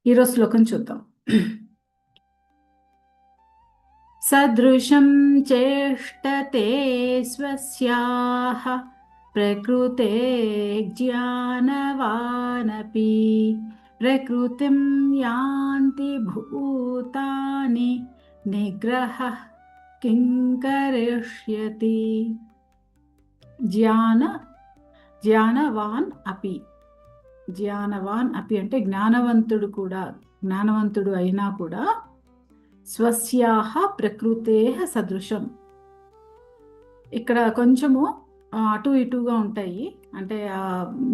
ఈరోజు శ్లోకం చూద్దాం. సదృశం చేష్టతే స్వస్యాః ప్రకృతే జ్ఞానవానపి ప్రకృతిం యాంతి భూతాని నిగ్రహ కిం కరిష్యతి. జ్ఞానవాన్ అపి. జ్ఞానవాన్ అపి అంటే జ్ఞానవంతుడు కూడా, జ్ఞానవంతుడు అయినా కూడా స్వస్యాహ ప్రకృతే సదృశం. ఇక్కడ కొంచెము అటు ఇటుగా ఉంటాయి, అంటే ఆ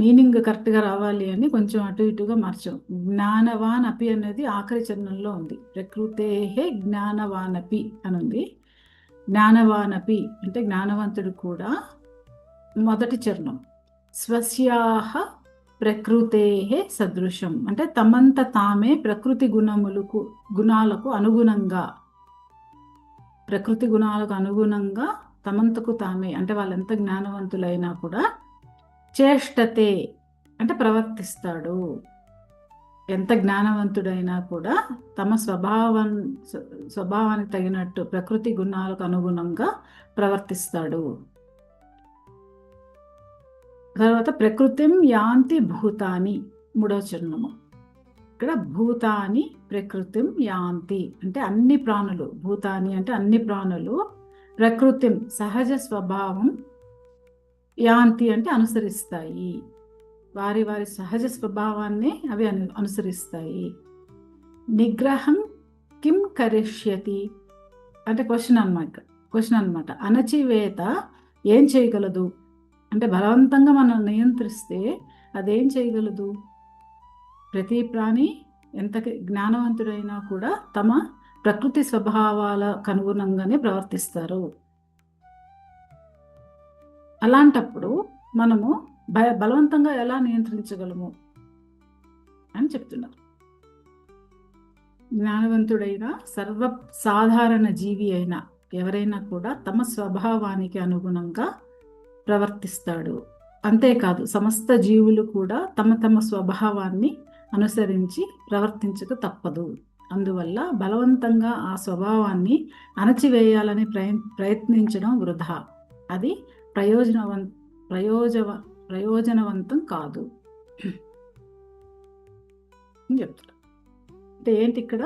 మీనింగ్ కరెక్ట్గా రావాలి అని కొంచెం అటు ఇటుగా మార్చాం. జ్ఞానవాన్ అపి అనేది ఆఖరి చరణంలో ఉంది. ప్రకృతే జ్ఞానవానపి అని ఉంది. జ్ఞానవానపి అంటే జ్ఞానవంతుడు కూడా మొదటి చరణం. స్వస్యాహ ప్రకృతే సదృశం అంటే తమంత తామే ప్రకృతి గుణాలకు అనుగుణంగా, ప్రకృతి గుణాలకు అనుగుణంగా తమంతకు తామే అంటే వాళ్ళెంత జ్ఞానవంతులైనా కూడా చేష్టతే అంటే ప్రవర్తిస్తాడు. ఎంత జ్ఞానవంతుడైనా కూడా తమ స్వభావానికి తగినట్టు ప్రకృతి గుణాలకు అనుగుణంగా ప్రవర్తిస్తాడు. తర్వాత ప్రకృతిం యాంతి భూతాని మూడవ చరణము. ఇక్కడ భూతాని ప్రకృతిం యాంతి అంటే అన్ని ప్రాణులు, భూతాని అంటే అన్ని ప్రాణులు ప్రకృతిం సహజ స్వభావం, యాంతి అంటే అనుసరిస్తాయి, వారి వారి సహజ స్వభావాన్ని అవి అనుసరిస్తాయి. నిగ్రహం కిం కరిష్యతి అంటే క్వశ్చన్ అన్నమాట. అణచివేత ఏం చేయగలదు అంటే బలవంతంగా మనం నియంత్రిస్తే అదేం చేయగలదు? ప్రతి ప్రాణి ఎంత జ్ఞానవంతుడైనా కూడా తమ ప్రకృతి స్వభావాలకు అనుగుణంగానే ప్రవర్తిస్తారు. అలాంటప్పుడు మనము బలవంతంగా ఎలా నియంత్రించగలము అని చెప్తున్నారు. జ్ఞానవంతుడైన సర్వసాధారణ జీవి అయినా ఎవరైనా కూడా తమ స్వభావానికి అనుగుణంగా ప్రవర్తిస్తాడు. అంతేకాదు సమస్త జీవులు కూడా తమ తమ స్వభావాన్ని అనుసరించి ప్రవర్తించక తప్పదు. అందువల్ల బలవంతంగా ఆ స్వభావాన్ని అణచివేయాలని ప్రయత్నించడం వృధా. అది ప్రయోజనవంతం కాదు అని చెప్తారు. అంటే ఏంటి ఇక్కడ?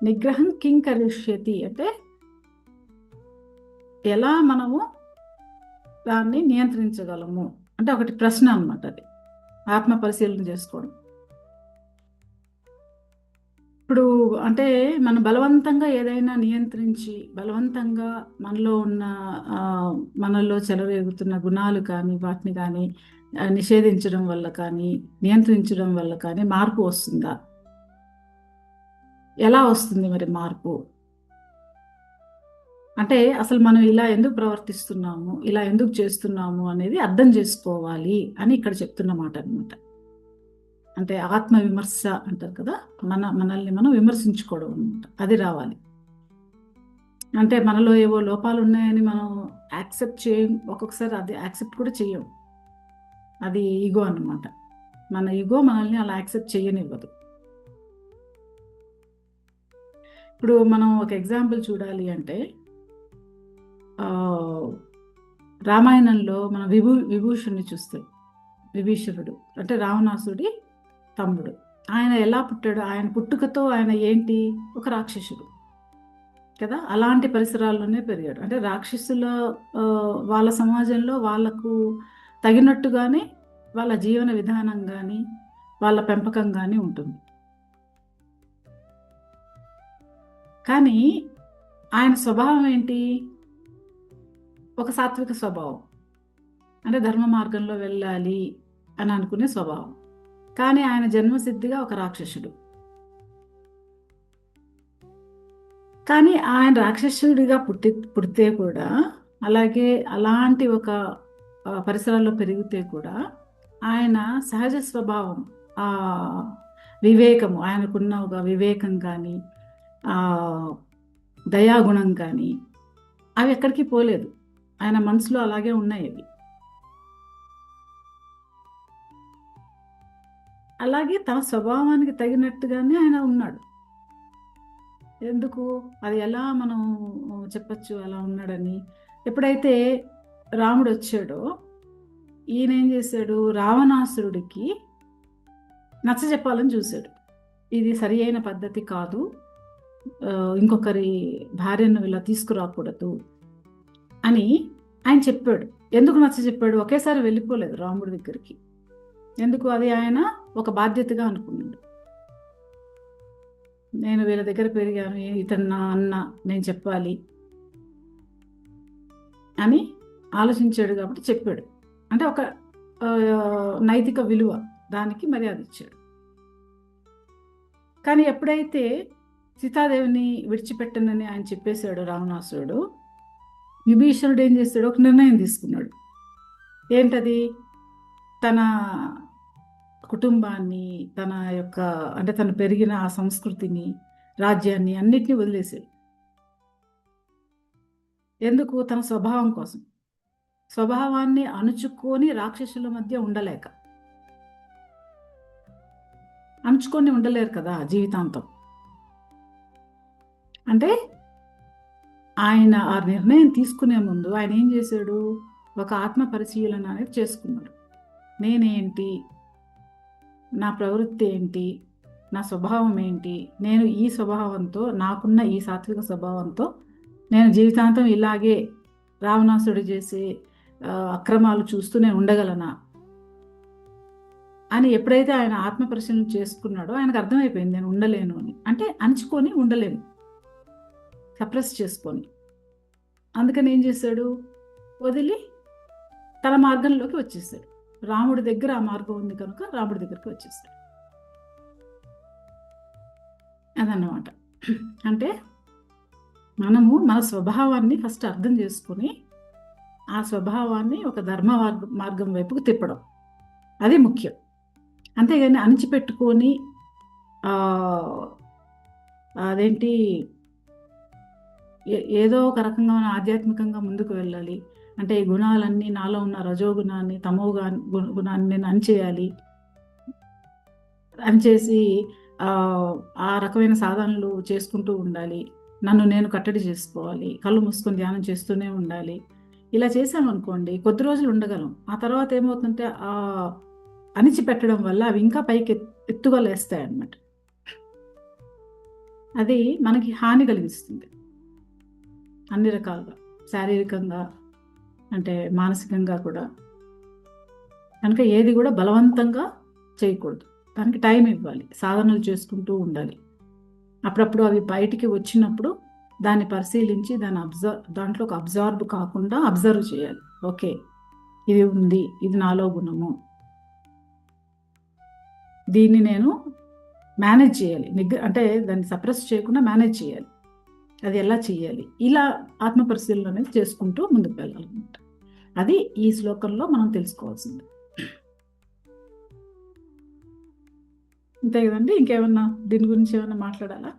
నిగ్రహం కిం కరిష్యతి అంటే ఎలా మనము దాన్ని నియంత్రించగలము అంటే ఒకటి ప్రశ్న అన్నమాట. అది ఆత్మ పరిశీలన చేసుకోవడం. ఇప్పుడు అంటే మనం బలవంతంగా ఏదైనా నియంత్రించి బలవంతంగా మనలో చెలరేగుతున్న గుణాలు కానీ వాటిని కానీ నిషేధించడం వల్ల కానీ నియంత్రించడం వల్ల కానీ మార్పు వస్తుందా? ఎలా వస్తుంది మరి మార్పు? అంటే అసలు మనం ఇలా ఎందుకు ప్రవర్తిస్తున్నాము, ఇలా ఎందుకు చేస్తున్నాము అనేది అర్థం చేసుకోవాలి అని ఇక్కడ చెప్తున్నమాట అనమాట. అంటే ఆత్మ విమర్శ అంటారు కదా, మనల్ని మనం విమర్శించుకోవడం అనమాట. అది రావాలి. అంటే మనలో ఏవో లోపాలు ఉన్నాయని మనం యాక్సెప్ట్ చేయం, ఒక్కొక్కసారి అది యాక్సెప్ట్ కూడా చెయ్యం. అది ఈగో అన్నమాట. మన ఈగో మనల్ని అలా యాక్సెప్ట్ చేయనివ్వదు. ఇప్పుడు మనం ఒక ఎగ్జాంపుల్ చూడాలి అంటే రామాయణంలో మనం విభూషణుని చూస్తాం. విభీషణుడు అంటే రావణాసుడి తమ్ముడు. ఆయన ఎలా పుట్టాడు? ఆయన పుట్టుకతో ఆయన ఏంటి? ఒక రాక్షసుడు కదా. అలాంటి పరిసరాల్లోనే పెరిగాడు. అంటే రాక్షసుల వాళ్ళ సమాజంలో వాళ్ళకు తగినట్టుగానే వాళ్ళ జీవన విధానం కానీ వాళ్ళ పెంపకం కానీ ఉంటుంది. కానీ ఆయన స్వభావం ఏంటి? ఒక సాత్విక స్వభావం, అంటే ధర్మ మార్గంలో వెళ్ళాలి అని అనుకునే స్వభావం. కానీ ఆయన జన్మసిద్ధిగా ఒక రాక్షసుడు. కానీ ఆయన రాక్షసుడిగా పుడితే కూడా, అలాగే అలాంటి ఒక పరిసరాల్లో పెరిగితే కూడా ఆయన సహజ స్వభావం, ఆ వివేకము, ఆయనకున్న ఒక వివేకం కానీ దయాగుణం కానీ అవి ఎక్కడికి పోలేదు. ఆయన మనసులో అలాగే ఉన్నాయి అవి. అలాగే తన స్వభావానికి తగినట్టుగానే ఆయన ఉన్నాడు. ఎందుకు అది ఎలా మనం చెప్పచ్చు అలా ఉన్నాడని? ఎప్పుడైతే రాముడు వచ్చాడో ఈయన ఏం చేశాడు, రావణాసురుడికి నచ్చ చెప్పాలని చూశాడు. ఇది సరి అయిన పద్ధతి కాదు, ఇంకొకరి భార్యను ఇలా తీసుకురాకూడదు అని ఆయన చెప్పాడు. ఎందుకు నచ్చ చెప్పాడు? ఒకేసారి వెళ్ళిపోలేదు రాముడి దగ్గరికి. ఎందుకు? అది ఆయన ఒక బాధ్యతగా అనుకున్నాడు. నేను వీళ్ళ దగ్గర పెరిగాను, ఇతను నా అన్న, నేను చెప్పాలి అని ఆలోచించాడు కాబట్టి చెప్పాడు. అంటే ఒక నైతిక విలువ, దానికి మర్యాద ఇచ్చాడు. కానీ ఎప్పుడైతే సీతాదేవిని విడిచిపెట్టనని ఆయన చెప్పేశాడు రావణాసురుడు, విభీషణుడు ఏం చేశాడు? ఒక నిర్ణయం తీసుకున్నాడు. ఏంటది? తన కుటుంబాన్ని, తన యొక్క అంటే తను పెరిగిన ఆ సంస్కృతిని, రాజ్యాన్ని అన్నిటినీ వదిలేశాడు. ఎందుకు? తన స్వభావం కోసం. స్వభావాన్ని అణుచుకొని రాక్షసుల మధ్య ఉండలేక. అణుచుకొని ఉండలేరు కదా జీవితాంతం. అంటే ఆయన ఆ నిర్ణయం తీసుకునే ముందు ఆయన ఏం చేశాడు? ఒక ఆత్మ పరిశీలన అనేది చేసుకున్నాడు. నేనేంటి, నా ప్రవృత్తి ఏంటి, నా స్వభావం ఏంటి, నేను ఈ స్వభావంతో, నాకున్న ఈ సాత్విక స్వభావంతో నేను జీవితాంతం ఇలాగే రావణాసుడు చేసే అక్రమాలు చూస్తూ నేను ఉండగలనా అని ఎప్పుడైతే ఆయన ఆత్మ పరిశీలన చేసుకున్నాడో ఆయనకు అర్థమైపోయింది నేను ఉండలేను అని. అంటే అణుచుకొని ఉండలేను, సప్రెస్ చేసుకొని. అందుకని ఏం చేశాడు? వదిలి తన మార్గంలోకి వచ్చేసాడు. రాముడి దగ్గర ఆ మార్గం ఉంది కనుక రాముడి దగ్గరికి వచ్చేసాడు. అదన్నమాట. అంటే మనము మన స్వభావాన్ని ఫస్ట్ అర్థం చేసుకొని ఆ స్వభావాన్ని ఒక ధర్మ మార్గం వైపుకు తిప్పడం, అది ముఖ్యం. అంతేగాని అణిచిపెట్టుకొని అదేంటి ఏదో ఒక రకంగా మనం ఆధ్యాత్మికంగా ముందుకు వెళ్ళాలి అంటే ఈ గుణాలన్నీ, నాలో ఉన్న రజోగుణాన్ని, గుణాన్ని నేను అణిచేయాలి, అణిచేసి ఆ రకమైన సాధనలు చేసుకుంటూ ఉండాలి, నన్ను నేను కట్టడి చేసుకోవాలి, కళ్ళు మూసుకొని ధ్యానం చేస్తూనే ఉండాలి. ఇలా చేసామనుకోండి కొద్ది రోజులు ఉండగలం. ఆ తర్వాత ఏమవుతుందంటే ఆ అణిచిపెట్టడం వల్ల అవి ఇంకా పైకి ఎత్తుగా లేస్తాయి అన్నమాట. అది మనకి హాని కలిగిస్తుంది అన్ని రకాలుగా, శారీరకంగా అంటే మానసికంగా కూడా. కనుక ఏది కూడా బలవంతంగా చేయకూడదు, దానికి టైం ఇవ్వాలి, సాధనలు చేసుకుంటూ ఉండాలి. అప్పుడప్పుడు అవి బయటికి వచ్చినప్పుడు దాన్ని పరిశీలించి దాంట్లో ఒక అబ్జర్వ్ కాకుండా అబ్జర్వ్ చేయాలి. ఓకే, ఇది ఉంది, ఇది నాలో గుణము, దీన్ని నేను మేనేజ్ చేయాలి, అంటే దాన్ని సప్రెస్ చేయకుండా మేనేజ్ చేయాలి. అది ఎలా చేయాలి? ఇలా ఆత్మ పరిశీలన అనేది చేసుకుంటూ ముందుకు వెళ్ళాలన్నమాట. అది ఈ శ్లోకంలో మనం తెలుసుకోవాల్సింది. అంతే కదండి. ఇంకేమన్నా దీని గురించి ఏమన్నా మాట్లాడాలా?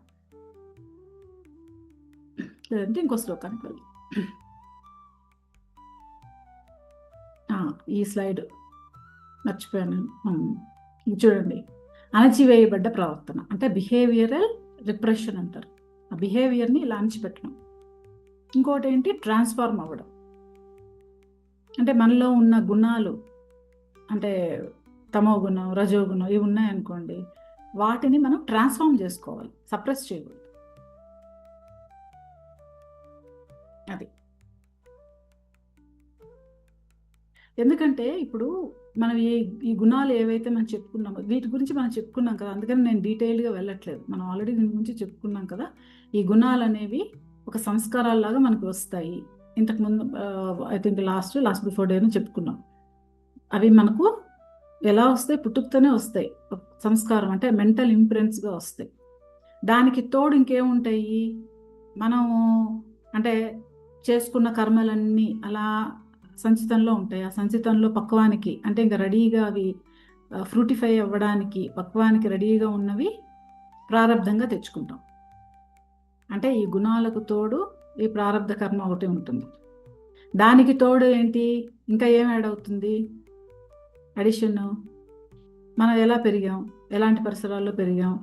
లేదంటే ఇంకో శ్లోకానికి వెళ్ళి ఈ స్లైడ్ మర్చిపోయాను. చూడండి, అణచివేయబడ్డ ప్రవర్తన అంటే బిహేవియరల్ రిప్రెషన్ అంటారు. ఆ బిహేవియర్ని ఇలా అణచిపెట్టడం. ఇంకోటి ఏంటి? ట్రాన్స్ఫార్మ్ అవ్వడం. అంటే మనలో ఉన్న గుణాలు అంటే తమో గుణం, రజో గుణం ఇవి ఉన్నాయనుకోండి, వాటిని మనం ట్రాన్స్ఫార్మ్ చేసుకోవాలి, సప్రెస్ చేయకూడదు. అది ఎందుకంటే ఇప్పుడు మనం ఈ గుణాలు ఏవైతే మనం చెప్పుకున్నామో వీటి గురించి మనం చెప్పుకున్నాం కదా, అందుకని నేను డీటెయిల్గా వెళ్ళట్లేదు. మనం ఆల్రెడీ దీని గురించి చెప్పుకున్నాం కదా. ఈ గుణాలు అనేవి ఒక సంస్కారాల్లాగా మనకు వస్తాయి. ఇంతకుముందు I think last before day చెప్పుకున్నాం. అవి మనకు ఎలా వస్తాయి? పుట్టుకతోనే వస్తాయి. సంస్కారం అంటే మెంటల్ ఇంప్రెన్స్గా వస్తాయి. దానికి తోడు ఇంకేముంటాయి? మనము అంటే చేసుకున్న కర్మలన్నీ అలా సంచితంలో ఉంటాయి. ఆ సంచితంలో పక్వానికి అంటే ఇంకా రెడీగా అవి ఫ్రూటిఫై అవ్వడానికి పక్వానికి రెడీగా ఉన్నవి ప్రారంధంగా తెచ్చుకుంటాం. అంటే ఈ గుణాలకు తోడు ఈ ప్రారంధ కర్మ ఒకటి ఉంటుంది. దానికి తోడు ఏంటి? ఇంకా ఏం యాడ్ అవుతుంది? అడిషన్ మనం ఎలా పెరిగాం, ఎలాంటి పరిసరాల్లో పెరిగాం,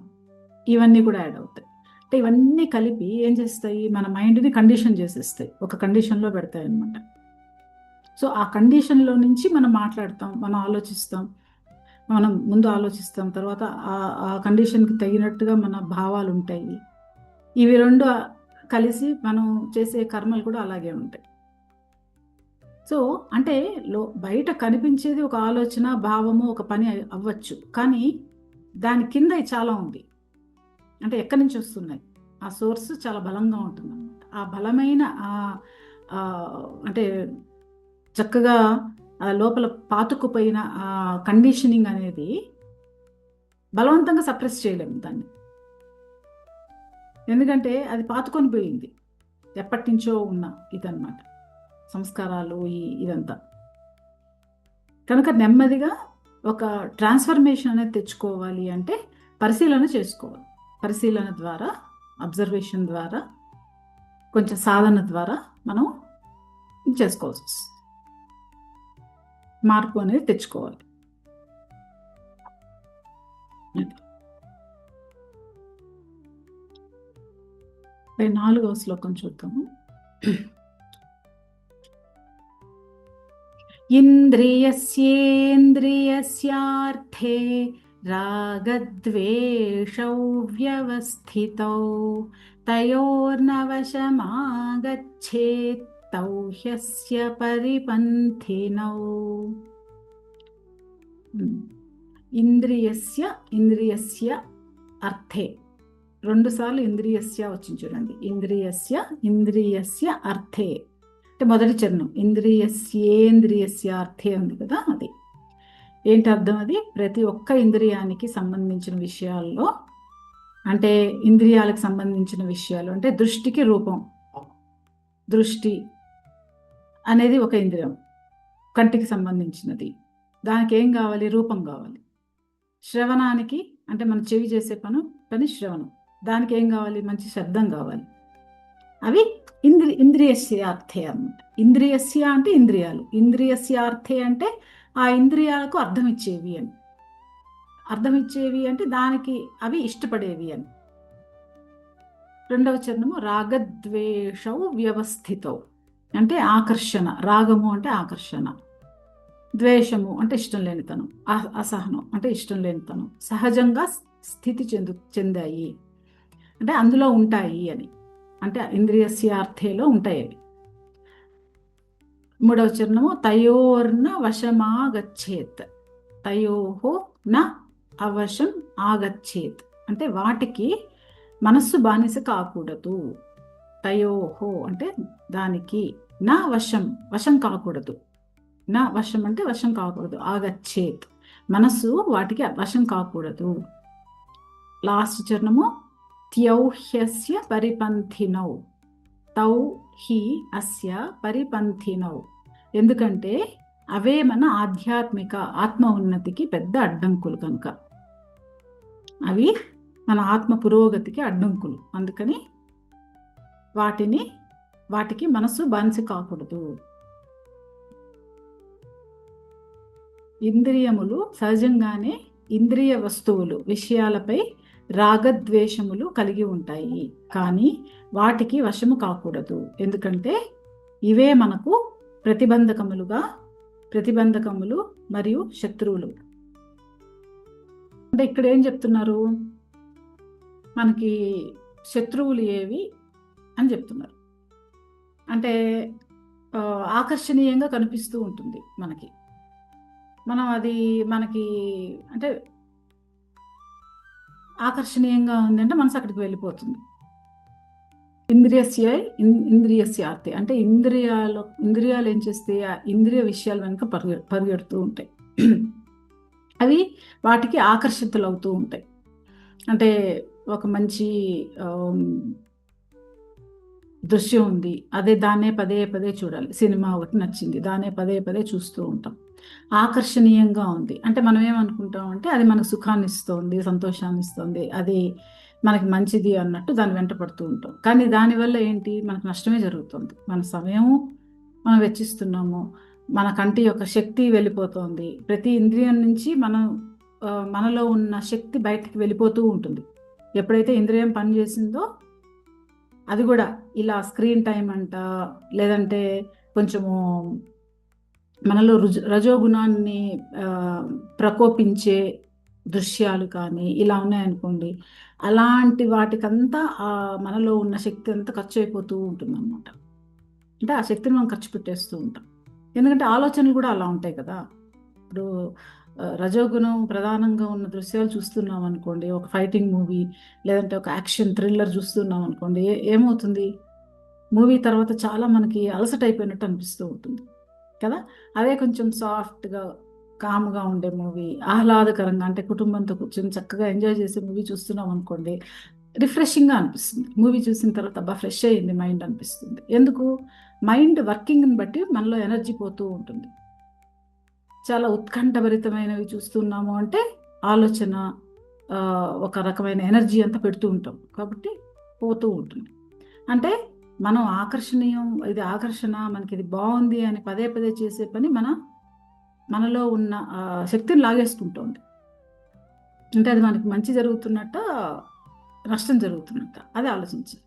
ఇవన్నీ కూడా యాడ్ అవుతాయి. అంటే ఇవన్నీ కలిపి ఏం చేస్తాయి, మన మైండ్ని కండిషన్ చేసేస్తాయి, ఒక కండిషన్లో పెడతాయి అన్నమాట. సో ఆ కండిషన్లో నుంచి మనం మాట్లాడతాం, మనం ఆలోచిస్తాం, మనం ముందు ఆలోచిస్తాం, తర్వాత ఆ కండిషన్కి తగినట్టుగా మన భావాలు ఉంటాయి. ఇవి రెండు కలిసి మనం చేసే కర్మలు కూడా అలాగే ఉంటాయి. సో అంటే బయట కనిపించేది ఒక ఆలోచన, భావము, ఒక పని అవ్వచ్చు, కానీ దాని కింద చాలా ఉంది. అంటే ఎక్కడి నుంచి వస్తున్నాయి, ఆ సోర్స్ చాలా బలంగా ఉంటుంది అన్నమాట. ఆ బలమైన అంటే చక్కగా లోపల పాతుకుపోయిన ఆ కండిషనింగ్ అనేది బలవంతంగా సప్రెస్ చేయలేము దాన్ని, ఎందుకంటే అది పాతుకొని పోయింది, ఎప్పటి నుంచో ఉన్న ఇదన్నమాట, సంస్కారాలు ఇదంతా. కనుక నెమ్మదిగా ఒక ట్రాన్స్ఫర్మేషన్ అనేది తెచ్చుకోవాలి అంటే పరిశీలన చేసుకోవాలి. పరిశీలన ద్వారా, అబ్జర్వేషన్ ద్వారా, కొంచెం సాధన ద్వారా మనం చేసుకోవాల్సి వస్తుంది, మార్పు అనేది తెచ్చుకోవాలి. 4వ శ్లోకం చూద్దాము. ఇంద్రియస్యేంద్రియస్యార్థే రాగద్వేషౌ వ్యవస్థితౌ తయోర్నవశమాగచ్చేత్ తౌ హ్యస్య పరిపంథినౌ. ఇంద్రియస్య అర్థే, 2 సార్లు ఇంద్రియస్య వచ్చింది చూడండి. ఇంద్రియస్య అర్థే అంటే మొదటి చరణం ఇంద్రియస్యేంద్రియస్య అర్థే ఉంది కదా, అది ఏంటి అర్థం? అది ప్రతి ఒక్క ఇంద్రియానికి సంబంధించిన విషయాల్లో, అంటే ఇంద్రియాలకు సంబంధించిన విషయాలు అంటే దృష్టికి రూపం, దృష్టి అనేది ఒక ఇంద్రియం, కంటికి సంబంధించినది, దానికి ఏం కావాలి? రూపం కావాలి. శ్రవణానికి అంటే మన చెవి చేసే పని శ్రవణం, దానికి ఏం కావాలి? మంచి శబ్దం కావాలి. అవి ఇంద్రియస్యార్థే అన్నమాట. ఇంద్రియస్య అంటే ఇంద్రియాలు, ఇంద్రియస్యార్థే అంటే ఆ ఇంద్రియాలకు అర్థమిచ్చేవి అని, అర్థమిచ్చేవి అంటే దానికి అవి ఇష్టపడేవి అని. 2వ చరణము రాగద్వేషౌ వ్యవస్థితౌ అంటే ఆకర్షణ, రాగము అంటే ఆకర్షణ, ద్వేషము అంటే ఇష్టం లేనితనం, అసహనం అంటే ఇష్టం లేనితనం సహజంగా స్థితి చెందాయి అంటే అందులో ఉంటాయి అని, అంటే ఇంద్రియస్యార్థేలో ఉంటాయి అవి. 3వ చరణము తయోర్న వశమాగచ్చేత్, తయోహో న అవశం ఆగచ్చేత్ అంటే వాటికి మనస్సు బానిస కాకూడదు. తయోహో అంటే దానికి, నా వశం కాకూడదు, నా వశం అంటే వశం కాకూడదు, ఆగచ్చేత్ మనస్సు వాటికి వశం కాకూడదు. లాస్ట్ చరణము త్యౌహ్యస్య పరిపంథినౌ, తౌ హి అస్య పరిపంథినౌ ఎందుకంటే అవే మన ఆధ్యాత్మిక ఆత్మ ఉన్నతికి పెద్ద అడ్డంకులు కనుక, అవి మన ఆత్మ పురోగతికి అడ్డంకులు, అందుకని వాటికి మనసు బానిస కాకూడదు. ఇంద్రియములు సహజంగానే ఇంద్రియ వస్తువులు విషయాలపై రాగద్వేషములు కలిగి ఉంటాయి, కానీ వాటికి వశము కాకూడదు, ఎందుకంటే ఇవే మనకు ప్రతిబంధకములు మరియు శత్రువులు. అంటే ఇక్కడ ఏం చెప్తున్నారు, మనకి శత్రువులు ఏవి అని చెప్తున్నారు. అంటే ఆకర్షణీయంగా కనిపిస్తూ ఉంటుంది మనకి, మనం అది మనకి అంటే ఆకర్షణీయంగా ఉందంటే మనసు అక్కడికి వెళ్ళిపోతుంది. ఇంద్రియస్యార్థే అంటే ఇంద్రియాలు ఏం చేస్తే ఆ ఇంద్రియ విషయాలు వెనుక పరిగెడుతూ ఉంటాయి, అవి వాటికి ఆకర్షితులు అవుతూ ఉంటాయి. అంటే ఒక మంచి దృశ్యం ఉంది, దాన్నే పదే పదే చూడాలి, సినిమా ఒకటి నచ్చింది, దాన్నే పదే పదే చూస్తూ ఉంటాం, ఆకర్షణీయంగా ఉంది అంటే మనం ఏమనుకుంటాం అంటే అది మనకు సుఖాన్ని ఇస్తుంది, సంతోషాన్ని ఇస్తుంది, అది మనకి మంచిది అన్నట్టు దాన్ని వెంట పడుతూ ఉంటాం. కానీ దానివల్ల ఏంటి, మనకు నష్టమే జరుగుతుంది, మన సమయము మనం వెచ్చిస్తున్నాము, మన కంటి యొక్క శక్తి వెళ్ళిపోతుంది, ప్రతి ఇంద్రియం నుంచి మనం మనలో ఉన్న శక్తి బయటికి వెళ్ళిపోతూ ఉంటుంది. ఎప్పుడైతే ఇంద్రియం పని చేసిందో అది కూడా ఇలా స్క్రీన్ టైం అంట, లేదంటే కొంచెము మనలో రజోగుణాన్ని ఆ, ప్రకోపించే దృశ్యాలు కానీ ఇలా ఉన్నాయనుకోండి, అలాంటి వాటికంతా మనలో ఉన్న శక్తి అంతా ఖర్చు అయిపోతూ ఉంటుంది అనమాట. అంటే ఆ శక్తిని మనం ఖర్చు పెట్టేస్తూ ఉంటాం. ఎందుకంటే ఆలోచనలు కూడా అలా ఉంటాయి కదా. ఇప్పుడు రజోగుణం ప్రధానంగా ఉన్న దృశ్యాలు చూస్తున్నాం అనుకోండి, ఒక ఫైటింగ్ మూవీ లేదంటే ఒక యాక్షన్ థ్రిల్లర్ చూస్తున్నాం అనుకోండి, ఏమవుతుంది, మూవీ తర్వాత చాలా మనకి అలసట అయిపోయినట్టు అనిపిస్తూ ఉంటుంది కదా. అదే కొంచెం సాఫ్ట్గా కామ్గా ఉండే మూవీ, ఆహ్లాదకరంగా, అంటే కుటుంబంతో కూర్చొని చక్కగా ఎంజాయ్ చేసే మూవీ చూస్తున్నాం అనుకోండి, రిఫ్రెషింగ్గా అనిపిస్తుంది. మూవీ చూసిన తర్వాత అబ్బా ఫ్రెష్ అయ్యింది మైండ్ అనిపిస్తుంది. ఎందుకు? మైండ్ వర్కింగ్ని బట్టి మనలో ఎనర్జీ పోతూ ఉంటుంది. చాలా ఉత్కంఠభరితమైనవి చూస్తున్నాము అంటే ఆలోచన ఒక రకమైన ఎనర్జీ అంతా పెడుతూ ఉంటాం కాబట్టి పోతూ ఉంటుంది. అంటే మనం ఆకర్షణీయం, ఇది ఆకర్షణ, మనకి ఇది బాగుంది అని పదే పదే చేసే పని మనలో ఉన్న శక్తిని లాగేసుకుంటుంది. అంటే అది మనకి మంచి జరుగుతున్నట్ట, నష్టం జరుగుతున్నట్ట, అది ఆలోచించాలి.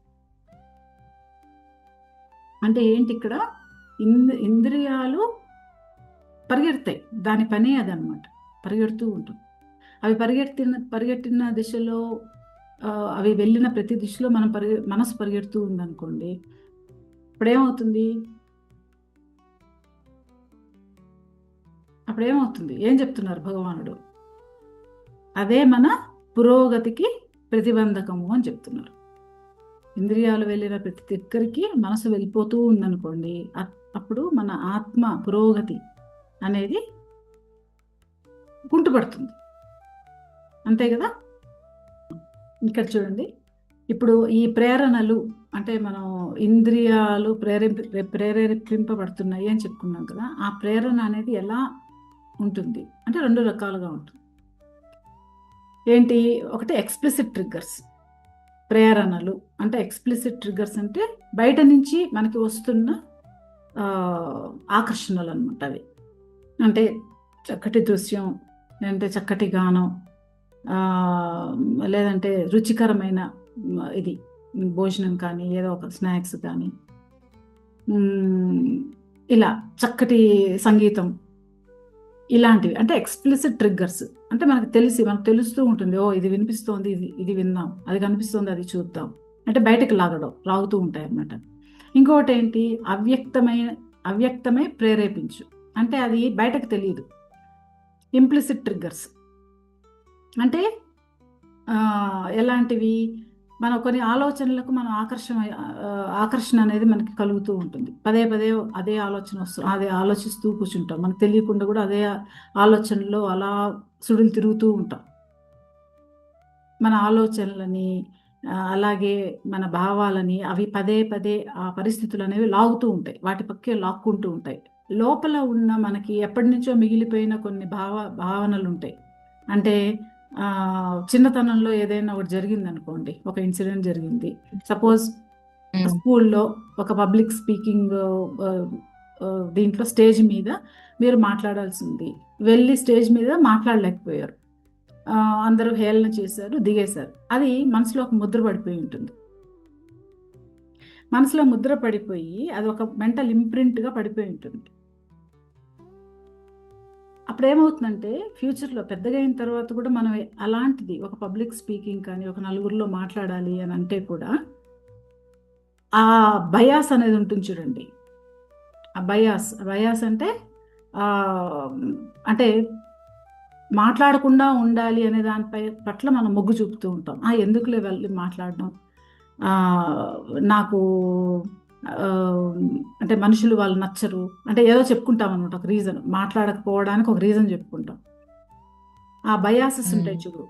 అంటే ఏంటి ఇక్కడ, ఇంద్రియాలు పరిగెడతాయి, దాని పనే అదనమాట, పరిగెడుతూ ఉంటుంది. అవి పరిగెట్టిన దిశలో, అవి వెళ్ళిన ప్రతి దిశలో మనసు పరిగెడుతూ ఉందనుకోండి, అప్పుడేమవుతుంది, ఏం చెప్తున్నారు భగవానుడు? అదే మన పురోగతికి ప్రతిబంధకము అని చెప్తున్నారు. ఇంద్రియాలు వెళ్ళిన ప్రతి దగ్గరికి మనసు వెళ్ళిపోతూ ఉందనుకోండి, అప్పుడు మన ఆత్మ పురోగతి అనేది కుంటుపడుతుంది. అంతే కదా. ఇక్కడ చూడండి, ఇప్పుడు ఈ ప్రేరణలు అంటే మనం ఇంద్రియాలు ప్రేరేపింపబడుతున్నాయి అని చెప్పుకున్నాం కదా. ఆ ప్రేరణ అనేది ఎలా ఉంటుంది అంటే 2 రకాలుగా ఉంటుంది. ఏంటి? ఒకటి ఎక్స్ప్లిసిట్ ట్రిగ్గర్స్. ప్రేరణలు అంటే ఎక్స్ప్లిసిట్ ట్రిగ్గర్స్ అంటే బయట నుంచి మనకి వస్తున్న ఆకర్షణలు అనమాట. అవి అంటే చక్కటి దృశ్యం, లేదంటే చక్కటి గానం, లేదంటే రుచికరమైన ఇది భోజనం కానీ, ఏదో ఒక స్నాక్స్ కానీ, ఇలా చక్కటి సంగీతం, ఇలాంటివి అంటే ఎక్స్ప్లిసిట్ ట్రిగ్గర్స్. అంటే మనకు తెలుస్తూ ఉంటుంది, ఓ ఇది వినిపిస్తోంది, ఇది విందాం, అది కనిపిస్తుంది, అది చూద్దాం, అంటే బయటకు లాగుతూ ఉంటాయి అన్నమాట. ఇంకొకటి ఏంటి? అవ్యక్తమే ప్రేరేపించు, అంటే అది బయటకు తెలియదు. ఇంప్లిసిట్ ట్రిగ్గర్స్ అంటే ఎలాంటివి? మన కొన్ని ఆలోచనలకు మనం ఆకర్షణ అనేది మనకి కలుగుతూ ఉంటుంది. పదే పదే అదే ఆలోచన వస్తుంది, అదే ఆలోచిస్తూ కూర్చుంటాం, మనకు తెలియకుండా కూడా అదే ఆలోచనలో అలా సుడులు తిరుగుతూ ఉంటాం. మన ఆలోచనలని, అలాగే మన భావాలని, అవి పదే పదే ఆ పరిస్థితులు అనేవి లాగుతూ ఉంటాయి, వాటి పక్కే లాక్కుంటూ ఉంటాయి. లోపల ఉన్న మనకి ఎప్పటి నుంచో మిగిలిపోయిన కొన్ని భావనలు ఉంటాయి. అంటే చిన్నతనంలో ఏదైనా ఒకటి జరిగింది అనుకోండి, ఒక ఇన్సిడెంట్ జరిగింది, సపోజ్ స్కూల్లో ఒక పబ్లిక్ స్పీకింగ్ దీంట్లో స్టేజ్ మీద మీరు మాట్లాడాల్సింది, వెళ్ళి స్టేజ్ మీద మాట్లాడలేకపోయారు, అందరూ హేళన చేశారు, దిగేశారు. అది మనసులో ఒక ముద్ర పడిపోయి ఉంటుంది. మనసులో ముద్ర పడిపోయి అది ఒక మెంటల్ ఇంప్రింట్గా పడిపోయి ఉంటుంది. అప్పుడు ఏమవుతుందంటే ఫ్యూచర్లో పెద్దగా అయిన తర్వాత కూడా మనం అలాంటిది ఒక పబ్లిక్ స్పీకింగ్ కానీ, ఒక నలుగురిలో మాట్లాడాలి అని అంటే కూడా ఆ బయాస్ అనేది ఉంటుంది చూడండి. ఆ బయాస్ అంటే అంటే మాట్లాడకుండా ఉండాలి అనే దానిపై పట్ల మనం మొగ్గు చూపుతూ ఉంటాం. ఎందుకులే వెళ్ళి మాట్లాడడం, నాకు అంటే మనుషులు వాళ్ళు నచ్చరు, అంటే ఏదో చెప్పుకుంటాం అనమాట, ఒక రీజన్, మాట్లాడకపోవడానికి ఒక రీజన్ చెప్పుకుంటాం. ఆ బయాసెస్ ఉంటాయి చూడు,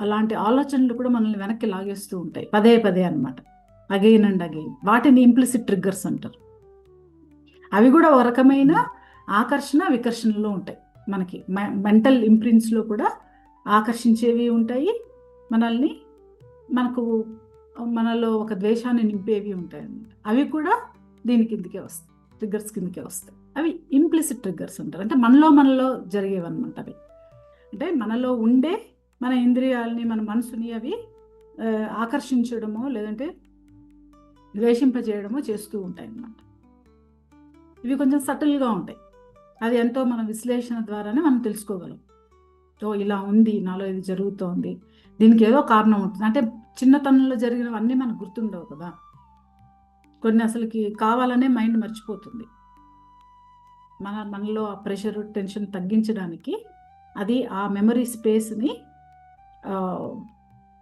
అలాంటి ఆలోచనలు కూడా మనల్ని వెనక్కి లాగేస్తూ ఉంటాయి పదే పదే అనమాట, అగైన్ అండ్ అగైన్. వాటిని ఇంప్లిసిట్ ట్రిగ్గర్స్ అంటారు. అవి కూడా ఒక రకమైన ఆకర్షణ వికర్షణలో ఉంటాయి. మనకి మెంటల్ ఇంప్రింట్స్లో కూడా ఆకర్షించేవి ఉంటాయి, మనలో ఒక ద్వేషాన్ని నింపేవి ఉంటాయి అన్నమాట. అవి కూడా దీని కిందకే వస్తాయి, ట్రిగ్గర్స్ కిందకే వస్తాయి. అవి ఇంప్లిసిట్ ట్రిగ్గర్స్ అంటారు, అంటే మనలో జరిగేవి అనమాట అవి. అంటే మనలో ఉండే మన ఇంద్రియాలని, మన మనసుని అవి ఆకర్షించడమో లేదంటే ద్వేషింపజేయడమో చేస్తూ ఉంటాయి అన్నమాట. ఇవి కొంచెం సటిల్గా ఉంటాయి. అది ఎంతో మన విశ్లేషణ ద్వారానే మనం తెలుసుకోగలం. సో ఇలా ఉంది, నాలో ఇది జరుగుతోంది, దీనికి ఏదో కారణం ఉంటుంది. అంటే చిన్నతనంలో జరిగినవన్నీ మనకు గుర్తుండవు కదా, కొన్ని అసలుకి కావాలనే మైండ్ మర్చిపోతుంది. మనలో ఆ ప్రెషర్, టెన్షన్ తగ్గించడానికి అది ఆ మెమరీ స్పేస్ని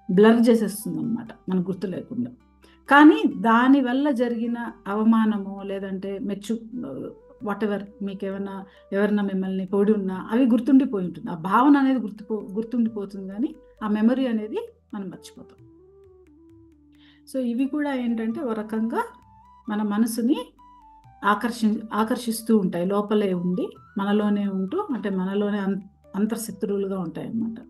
బ్లర్ చేసేస్తుంది అనమాట, మనకు గుర్తు లేకుండా. కానీ దానివల్ల జరిగిన అవమానము లేదంటే వాట్ ఎవర్, మీకు ఎవరైనా మిమ్మల్ని పొడి ఉన్నా అవి గుర్తుండిపోయి ఉంటుంది. ఆ భావన అనేది గుర్తుండిపోతుంది, కానీ ఆ మెమరీ అనేది మనం మర్చిపోతాం. సో ఇవి కూడా ఏంటంటే ఒక రకంగా మన మనసుని ఆకర్షిస్తూ ఉంటాయి, లోపలే ఉండి మనలోనే ఉంటూ, అంటే మనలోనే అంతర్శత్రువులుగా ఉంటాయి అన్నమాట.